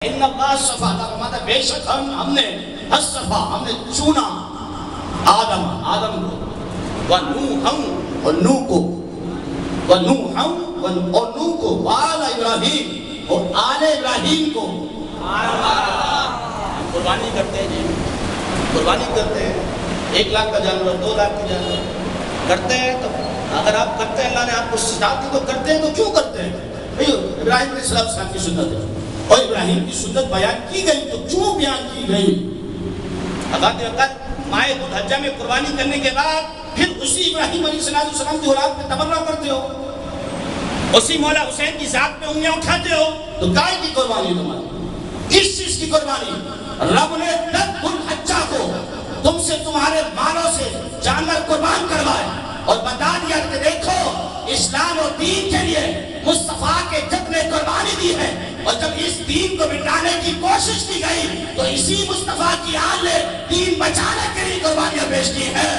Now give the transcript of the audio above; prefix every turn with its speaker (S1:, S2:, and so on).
S1: ان اللہ صفا فرماتا ہے بے شک ہم نے صفا ہم نے چنا آدم کو ونوح کو وآل ابراہیم اور آل ابراہیم کو قربانی کرتے ہیں جی قربانی کرتے ہیں 1 لاکھ کا جانور 2 لاکھ کا جانور کرتے ہیں تو اگر آپ کرتے ہیں اللہ نے آپ کو سکھاتی تو کرتے ہیں تو کیوں کرتے ہیں ابراہیم علیہ السلام کی سنت ہے اور ابراہیم کی سنت بیان کی گئی تو کیوں بیان کی گئی حضرت وقت مائے خود حجہ میں قربانی کرنے کے بعد پھر اسی ابراہیم علیہ السلام کی اولاد پہ تبرہ کرتے ہو اسی مولا حسین کی ذات پہ انگلیاں اٹھاتے ہو تو گائے کی قربانی تمہاری کس چیز کی قربانی رب نے ذبح الحجہ کو تم سے تمہارے مالوں سے جانور قربان کروائے اور بتا دیا کہ دیکھو اسلام اور دین کے لیے مصطفیٰ کے جب نے قربانی دی ہے اور جب اس دین کو مٹانے کی کوشش کی گئی تو اسی مصطفیٰ کی آل نے دین بچانے کے لیے قربانیاں پیش کی ہے